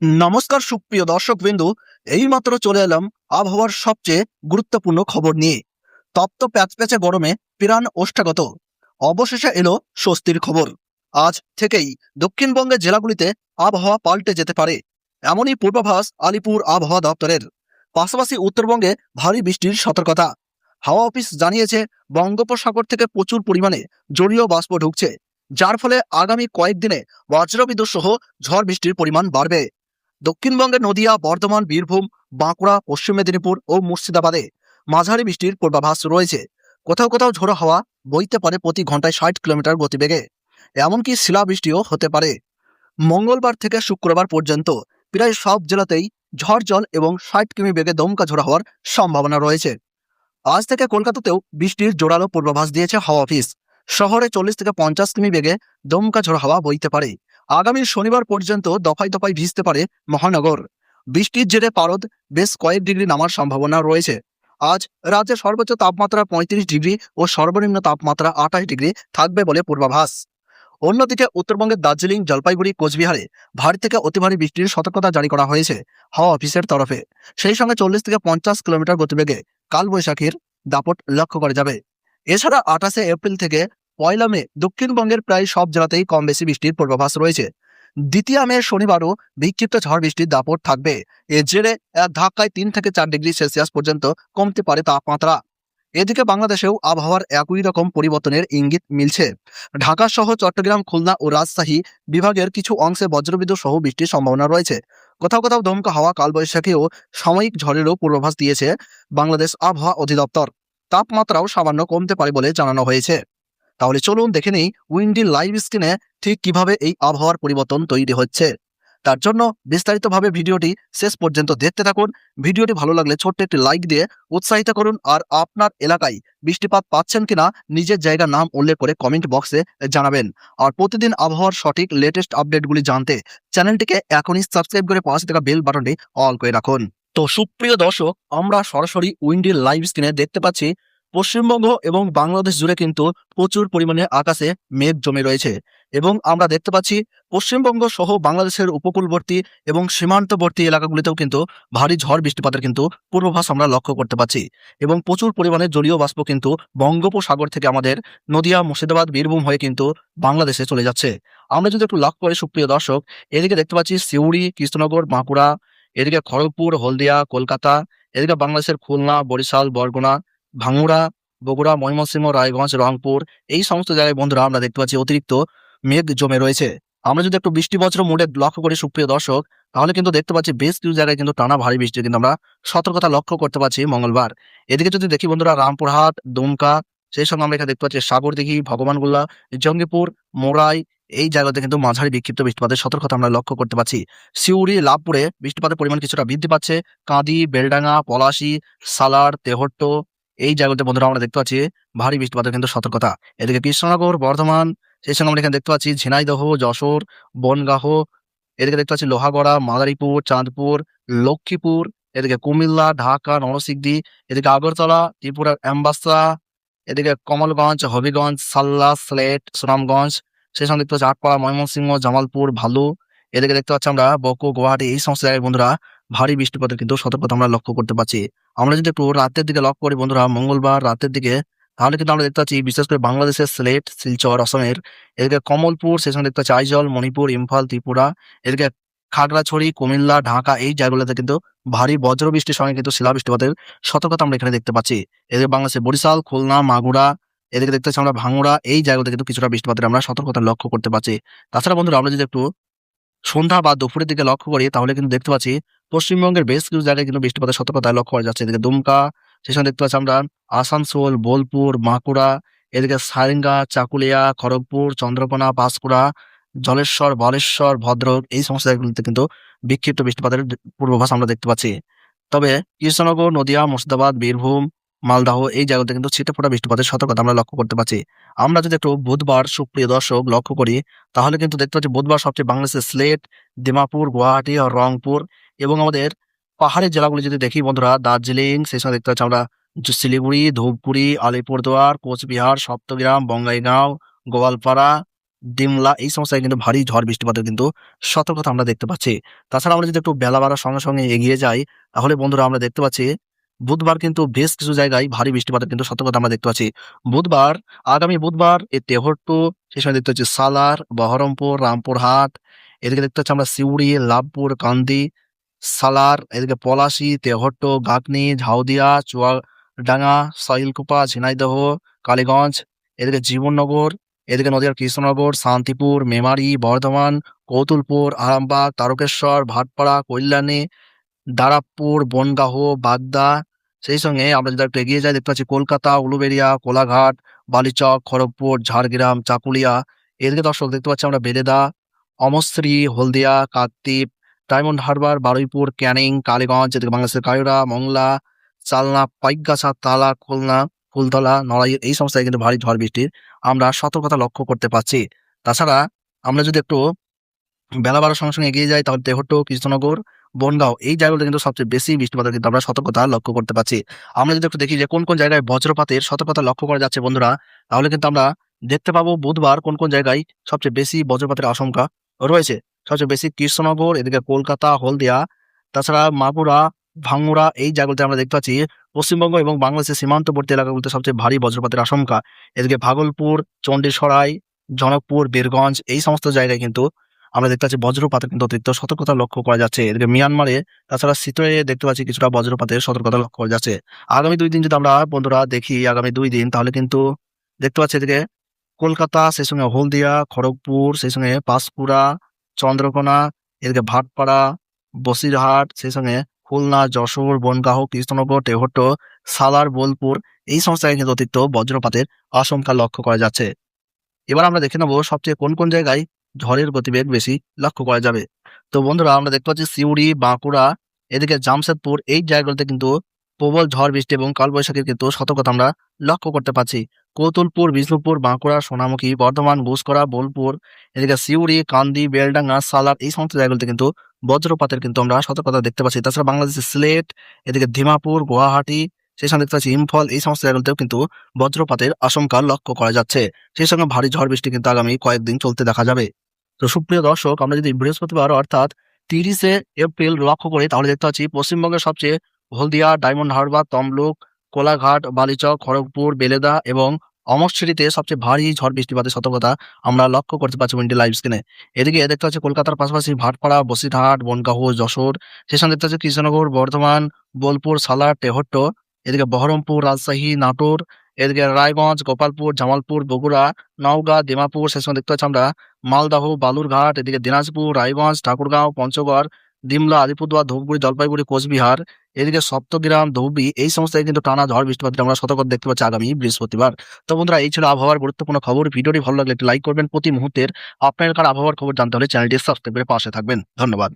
নমস্কার সুপ্রিয় দর্শকবৃন্দু, এইমাত্র চলে এলাম আবহাওয়ার সবচেয়ে গুরুত্বপূর্ণ খবর নিয়ে। তপ্ত প্যাচপ্যাচে গরমে প্রাণ ওষ্ঠাগত, অবশেষে এলো স্বস্তির খবর। আজ থেকেই দক্ষিণবঙ্গের জেলাগুলিতে আবহাওয়া পাল্টে যেতে পারে, এমনই পূর্বাভাস আলিপুর আবহাওয়া দপ্তরের। পাশাপাশি উত্তরবঙ্গে ভারী বৃষ্টির সতর্কতা। হাওয়া অফিস জানিয়েছে, বঙ্গোপসাগর থেকে প্রচুর পরিমাণে জলীয় বাষ্প ঢুকছে, যার ফলে আগামী কয়েকদিনে বজ্রবিদ্যুৎ সহ ঝড় বৃষ্টির পরিমাণ বাড়বে। দক্ষিণবঙ্গের নদিয়া, বর্ধমান, বীরভূম, বাঁকুড়া, পশ্চিম মেদিনীপুর ও মুর্শিদাবাদে মাঝারি বৃষ্টির পূর্বাভাস রয়েছে। কোথাও কোথাও ঝোড়ো হাওয়া বইতে পারে প্রতি ঘন্টায় 60 কিলোমিটার গতিবেগে। এমনকি শিলাবৃষ্টিও হতে পারে। মঙ্গলবার থেকে শুক্রবার পর্যন্ত প্রায় সব জেলাতেই ঝড় জল এবং 60 কিমি বেগে দমকা ঝোড়ো হওয়ার সম্ভাবনা রয়েছে। আজ থেকে কলকাতাতেও বৃষ্টির জোরালো পূর্বাভাস দিয়েছে হাওয়া অফিস। শহরে 40 থেকে 50 কিমি বেগে দমকা ঝোড়ো হাওয়া বইতে পারে। আগামী শনিবার পর্যন্ত দফায় দফায় ভিজতে পারে মহানগর। বৃষ্টির জেরে পারদ বেশ কয়েক ডিগ্রি নামার সম্ভাবনা রয়েছে। আজ রাজ্যের সর্বোচ্চ তাপমাত্রা 35 ডিগ্রি ও সর্বনিম্ন তাপমাত্রা 28 ডিগ্রি থাকবে বলে পূর্বাভাস। অন্যদিকে উত্তরবঙ্গের দার্জিলিং, জলপাইগুড়ি, কোচবিহারে ভারী থেকে অতি ভারী বৃষ্টির সতর্কতা জারি করা হয়েছে হাওয়া অফিসের তরফে। সেই সঙ্গে 40 থেকে 50 কিলোমিটার গতিবেগে কালবৈশাখীর দাপট লক্ষ্য করা যাবে। এছাড়া 28শে এপ্রিল থেকে 1লা মে দক্ষিণবঙ্গের প্রায় সব জেলাতেই কম বেশি বৃষ্টির পূর্বাভাস রয়েছে। 2য় মে শনিবারও বিক্ষিপ্ত ঝড় বৃষ্টির দাপট থাকবে। এর জেরে এক ধাক্কায় 3 থেকে 4 ডিগ্রি সেলসিয়াস পর্যন্ত কমতে পারে তাপমাত্রা। এদিকে বাংলাদেশেও আবহাওয়ার একই রকম পরিবর্তনের ইঙ্গিত মিলছে। ঢাকা সহ চট্টগ্রাম, খুলনা ও রাজশাহী বিভাগের কিছু অংশে বজ্রবিদ্যুৎ সহ বৃষ্টির সম্ভাবনা রয়েছে। কোথাও কোথাও দমকা হাওয়া, কালবৈশাখী ও সাময়িক ঝড়েরও পূর্বাভাস দিয়েছে বাংলাদেশ আবহাওয়া অধিদপ্তর। তাপমাত্রাও সামান্য কমতে পারে বলে জানানো হয়েছে। তাহলে চলুন দেখে নেই উইন্ডি লাইভ স্ক্রিনে ঠিক কিভাবে এই আবহাওয়ার পরিবর্তন তৈরি হচ্ছে। তার জন্য বিস্তারিতভাবে ভিডিওটি শেষ পর্যন্ত দেখতে থাকুন। ভিডিওটি ভালো লাগলে ছোট্ট একটি লাইক দিয়ে উৎসাহিত করুন। আর আপনার এলাকায় বৃষ্টিপাত পাচ্ছেন কিনা নিজের জায়গার নাম উল্লেখ করে কমেন্ট বক্সে জানাবেন। আর প্রতিদিন আবহাওয়ার সঠিক লেটেস্ট আপডেটগুলি জানতে চ্যানেলটিকে এখনই সাবস্ক্রাইব করে পাশে থাকা বেল বাটনটি অল করে রাখুন। তো সুপ্রিয় দর্শক, আমরা সরাসরি উইন্ডি লাইভ স্ক্রিনে দেখতে পাচ্ছি পশ্চিমবঙ্গ এবং বাংলাদেশ জুড়ে কিন্তু প্রচুর পরিমাণে আকাশে মেঘ জমে রয়েছে এবং আমরা দেখতে পাচ্ছি পশ্চিমবঙ্গ সহ বাংলাদেশের উপকূলবর্তী এবং সীমান্তবর্তী এলাকাগুলিতেও কিন্তু ভারী ঝড় বৃষ্টিপাতের কিন্তু পূর্বাভাস আমরা লক্ষ্য করতে পাচ্ছি এবং প্রচুর পরিমাণে জলীয় বাষ্প কিন্তু বঙ্গোপসাগর থেকে আমাদের নদিয়া, মুর্শিদাবাদ, বীরভূম হয়ে কিন্তু বাংলাদেশে চলে যাচ্ছে। আমরা যদি একটু লক্ষ্য করি সুপ্রিয় দর্শক, এদিকে দেখতে পাচ্ছি সিউড়ি, কৃষ্ণনগর, বাঁকুড়া, এদিকে খড়গপুর, হলদিয়া, কলকাতা, এদিকে বাংলাদেশের খুলনা, বরিশাল, বরগুনা, ভাঙ্গুড়া, বগুড়া, ময়মনসিংহ, রায়গঞ্জ, রংপুর, এই সমস্ত জায়গায় বন্ধুরা আমরা দেখতে পাচ্ছি অতিরিক্ত মেঘ জমে রয়েছে। আমরা যদি একটু বৃষ্টি বজ্র মোডে লক্ষ্য করি সুপ্রিয় দর্শক, তাহলে কিন্তু দেখতে পাচ্ছি বেশ কিছু জায়গায় কিন্তু টানা ভারী বৃষ্টি কিন্তু আমরা সতর্কতা লক্ষ্য করতে পারছি মঙ্গলবার। এদিকে যদি দেখি বন্ধুরা, রামপুরহাট, দুমকা, সেই সঙ্গে আমরা এখানে দেখতে পাচ্ছি সাগরদিঘি, ভগবানগোলা, জঙ্গিপুর, মোরাই, এই জায়গাতে কিন্তু মাঝারি বিক্ষিপ্ত বৃষ্টিপাতের সতর্কতা আমরা লক্ষ্য করতে পারছি। সিউড়ি, লাভপুরে বৃষ্টিপাতের পরিমাণ কিছুটা বৃদ্ধি পাচ্ছে। কাঁদি, বেলডাঙ্গা, পলাশী, সালার, তেহট্ট, এই জায়গাতে বন্ধুরা আমরা দেখতে পাচ্ছি ভারী বৃষ্টিপাতের কিন্তু সতর্কতা। এদিকে কৃষ্ণনগর, বর্ধমান, সেই সঙ্গে আমরা এখানে দেখতে পাচ্ছি ঝিনাইদহ, যশোর, বনগাহ, এদিকে দেখতে পাচ্ছি লোহাগড়া, মাদারীপুর, চাঁদপুর, লক্ষ্মীপুর, এদিকে কুমিল্লা, ঢাকা, নরসিংদী, এদিকে আগরতলা, ত্রিপুরার অ্যাম্বাসা, এদিকে কমলগঞ্জ, হবিগঞ্জ, সাল্লা, সিলেট, সুনামগঞ্জ, সেই সঙ্গে দেখতে পাচ্ছি আটপাড়া, ময়মনসিংহ, জামালপুর, ভালু, এদিকে দেখতে পাচ্ছি আমরা বকো, গুয়াহাটি, এই সমস্ত জায়গায় বন্ধুরা ভারী বৃষ্টিপাতের কিন্তু সতর্কতা আমরা লক্ষ্য করতে পারছি। আমরা যদি একটু রাতের দিকে লক্ষ্য করি বন্ধুরা, মঙ্গলবার রাতের দিকে, তাহলে কিন্তু আমরা দেখতে পাচ্ছি বিশেষ করে বাংলাদেশের সিলেট, শিলচর, অসমের, এদিকে কমলপুর, সেই সঙ্গে দেখতে পাচ্ছি আইজল, মণিপুর, ইম্ফল, ত্রিপুরা, এদিকে খাগড়াছড়ি, কুমিল্লা, ঢাকা, এই জায়গাগুলোতে কিন্তু ভারী বজ্রবৃষ্টির সঙ্গে কিন্তু শিলাবৃষ্টিপাতের সতর্কতা আমরা এখানে দেখতে পাচ্ছি। এদিকে বাংলাদেশের বরিশাল, খুলনা, মাগুরা, এদিকে দেখতে পাচ্ছি আমরা ভাঙ্গুড়া, এই জায়গাতে কিন্তু কিছুটা বৃষ্টিপাতের আমরা সতর্কতা লক্ষ্য করতে পারছি। তাছাড়া বন্ধুরা আমরা যদি একটু সন্ধ্যা বা দুপুরের দিকে লক্ষ্য করি, তাহলে কিন্তু দেখতে পাচ্ছি পশ্চিমবঙ্গের বেশ কিছু জায়গায় কিন্তু বৃষ্টিপাতের সতর্কতা লক্ষ্য করা যাচ্ছে। এদিকে দুমকা, সেই সঙ্গে দেখতে পাচ্ছি আমরা আসানসোল, বোলপুর, বাঁকুড়া, এদিকে সারেঙ্গা, চাকুলিয়া, খড়গপুর, চন্দ্রকোনা, পাঁশকুড়া, জলেশ্বর, বালেশ্বর, ভদ্রক, এই সমস্ত জায়গাগুলিতে কিন্তু বিক্ষিপ্ত বৃষ্টিপাতের পূর্বাভাস আমরা দেখতে পাচ্ছি। তবে কৃষ্ণনগর, নদিয়া, মুর্শিদাবাদ, বীরভূম, মালদহ, এই জায়গাতে কিন্তু ছিটেফোঁটা বৃষ্টিপাতের সতর্কতা আমরা লক্ষ্য করতে পারছি। আমরা যদি একটু বুধবার সুপ্রিয় দর্শক লক্ষ্য করি, তাহলে কিন্তু দেখতে পাচ্ছি বুধবার সবচেয়ে বাংলাদেশের সিলেট, দিমাপুর, গুয়াহাটি আর রংপুর এবং আমাদের পাহাড়ের জেলাগুলি যদি দেখি বন্ধুরা, দার্জিলিং, সেই সঙ্গে দেখতে পাচ্ছি আমরা শিলিগুড়ি, ধূপগুড়ি, আলিপুরদুয়ার, কোচবিহার, সপ্তগ্রাম, বঙ্গাইগাঁও, গোয়ালপাড়া, ডিমলা এই সমস্ত জায়গায় কিন্তু ভারী ঝড় বৃষ্টিপাতের কিন্তু সতর্কতা আমরা দেখতে পাচ্ছি। তাছাড়া আমরা যদি একটু বেলা বাড়ার সঙ্গে সঙ্গে এগিয়ে যাই, তাহলে বন্ধুরা আমরা দেখতে পাচ্ছি বুধবার কিন্তু বেশ কিছু জায়গায় ভারী বৃষ্টিপাতের কিন্তু সতর্কতা আমরা দেখতে পাচ্ছি। বুধবার, আগামী বুধবার এই তেহট্ট, সেই সময় দেখতে পাচ্ছি সালার, বহরমপুর, রামপুরহাট, এদিকে দেখতে পাচ্ছি আমরা সিউড়ি, লাভপুর, কান্দি, সালার, এদিকে পলাশী, তেহট্ট, গাকনি, ঝাউদিয়া, চুয়াডাঙ্গা, সহিলকুপা, ঝিনাইদহ, কালীগঞ্জ, এদিকে জীবননগর, এদিকে নদীয়ার কৃষ্ণনগর, শান্তিপুর, মেমারি, বর্ধমান, কৌতুলপুর, আরামবাগ, তারকেশ্বর, ভাটপাড়া, কল্যাণী, দারাপুর, বনগাহ, বাগদা, সেই সঙ্গে আমরা যদি একটু এগিয়ে যাই দেখতে পাচ্ছি কলকাতা, উলুবেড়িয়া, কোলাঘাট, বালিচক, খড়গপুর, ঝাড়গ্রাম, চাকুলিয়া, এদিকে দর্শক দেখতে পাচ্ছি আমরা বেলেদা, অমশ্রী, হলদিয়া, কাকদ্বীপ, ডায়মন্ড হারবার, বারুইপুর, ক্যানিং, কালীগঞ্জ, এদিকে বাংলাদেশের কায়রা, মংলা, চালনা, পাইকগাছা, তালা, খুলনা, ফুলতলা, নড়াইল এই সমস্ত জায়গায় কিন্তু ভারী ঝড় বৃষ্টির আমরা সতর্কতা লক্ষ্য করতে পারছি। তাছাড়া আমরা যদি একটু বেলা বাড়ার সঙ্গে সঙ্গে এগিয়ে যাই, তাহলে তেহট্ট, কৃষ্ণনগর, বনগাঁও এই জায়গাগুলোতে কিন্তু সবচেয়ে বেশি বৃষ্টিপাতের কিন্তু আমরা সতর্কতা লক্ষ্য করতে পারছি। আমরা যদি একটু দেখি যে কোন কোন জায়গায় বজ্রপাতের সতর্কতা লক্ষ্য করা যাচ্ছে বন্ধুরা, তাহলে কিন্তু আমরা দেখতে পাবো বুধবার কোন কোন জায়গায় সবচেয়ে বেশি বজ্রপাতের আশঙ্কা রয়েছে। সবচেয়ে বেশি কৃষ্ণনগর, এদিকে কলকাতা, হলদিয়া, তাছাড়া মাগুরা, ভাঙ্গুড়া এই জায়গাগুলোতে আমরা দেখতে পাচ্ছি পশ্চিমবঙ্গ এবং বাংলাদেশের সীমান্তবর্তী এলাকাগুলোতে সবচেয়ে ভারী বজ্রপাতের আশঙ্কা। এদিকে ভাগলপুর, চণ্ডীসরাই, জনকপুর, বীরগঞ্জ এই সমস্ত জায়গায় কিন্তু আমরা দেখতে পাচ্ছি বজ্রপাতের কিন্তু অতিরিক্ত সতর্কতা লক্ষ্য করা যাচ্ছে। এদিকে মিয়ানমারে, তাছাড়া সিটোয়ে দেখতে পাচ্ছি কিছুটা বজ্রপাতের সতর্কতা লক্ষ্য করা যাচ্ছে। আগামী ২ দিন যদি আমরা বন্ধুরা দেখি আগামী ২ দিন, তাহলে কিন্তু দেখতে পাচ্ছি এদিকে কলকাতা, সেই সঙ্গে হলদিয়া, খড়গপুর, সেই সঙ্গে পাঁশকুড়া, চন্দ্রকোনা, এদিকে ভাটপাড়া, বসিরহাট, সেই সঙ্গে খুলনা, যশোর, বনগাঁও, কৃষ্ণনগর, তেহট্ট, সালার, বোলপুর এই সমস্ত জায়গায় কিন্তু অতিরিক্ত বজ্রপাতের আশঙ্কা লক্ষ্য করা যাচ্ছে। এবার আমরা দেখে নেব সবচেয়ে কোন কোন জায়গায় ঝড়ের গতিবেগ বেশি লক্ষ্য করা যাবে। তো বন্ধুরা আমরা দেখতে পাচ্ছি সিউড়ি, বাঁকুড়া, এদিকে জামশেদপুর এই জায়গাগুলোতে কিন্তু প্রবল ঝড় বৃষ্টি এবং কালবৈশাখীর কিন্তু সতর্কতা আমরা লক্ষ্য করতে পারছি। কৌতুলপুর, বিষ্ণুপুর, বাঁকুড়া, সোনামুখী, বর্ধমান, ঘুষকরা, বোলপুর, এদিকে সিউড়ি, কান্দি, বেলডাঙ্গা, সালার এই সমস্ত জায়গাগুলোতে কিন্তু বজ্রপাতের কিন্তু আমরা সতর্কতা দেখতে পাচ্ছি। তাছাড়া বাংলাদেশের সিলেট, এদিকে ধিমাপুর, গুয়াহাটি, সেই সঙ্গে দেখতে পাচ্ছি ইম্ফল এই সমস্ত জায়গাগুলোতেও কিন্তু বজ্রপাতের আশঙ্কা লক্ষ্য করা যাচ্ছে। সেই সঙ্গে ভারী ঝড় বৃষ্টি কিন্তু আগামী কয়েকদিন চলতে দেখা যাবে। তো সুপ্রিয় দর্শক, আমরা যদি বৃহস্পতিবার অর্থাৎ ৩০শে এপ্রিল লক্ষ্য করি, তাহলে দেখতে পাচ্ছি পশ্চিমবঙ্গের সবচেয়ে হলদিয়া, ডায়মন্ড হারবার, তমলুক, কোলাঘাট, বালিচক, খড়গপুর, বেলেদা এবং অমরশিরিতে সবচেয়ে ভারী ঝড় বৃষ্টিপাতের সতর্কতা আমরা লক্ষ্য করতে পারছি উইন্ডি লাইভ স্ক্রিনে। এদিকে দেখতে পাচ্ছি কলকাতার পাশাপাশি ভাটপাড়া, বসিরহাট, বনগাঁও, যশোর, সেই সঙ্গে দেখতে পাচ্ছি কৃষ্ণনগর, বর্ধমান, বোলপুর, সালার, তেহট্ট, এদিকে বহরমপুর, রাজশাহী, নাটোর, এদিকে রায়গঞ্জ, গোপালপুর, জামালপুর, বগুড়া, নওগাঁ, দিমাপুর, সেই সময় দেখতে পাচ্ছি আমরা মালদহ, বালুরঘাট, এদিকে দিনাজপুর, রায়গঞ্জ, ঠাকুরগাঁও, পঞ্চগড়, ডিমলা, আলিপুরদুয়ার, ধূপগুড়ি, জলপাইগুড়ি, কোচবিহার, এদিকে সপ্তগ্রাম, ধৌবি এই সমস্ত জায়গায় কিন্তু টানা ঝড় বৃষ্টিপাতের আমরা সতর্কতা দেখতে পাচ্ছি আগামী বৃহস্পতিবার। তো বন্ধুরা এই ছিল আবহাওয়ার গুরুত্বপূর্ণ খবর। ভিডিওটি ভালো লাগলে একটি লাইক করবেন। প্রতি মুহূর্তের আপনার এলাকার আবহাওয়ার খবর জানতে হলে চ্যানেলটি সাবস্ক্রাইব করে পাশে থাকবেন। ধন্যবাদ।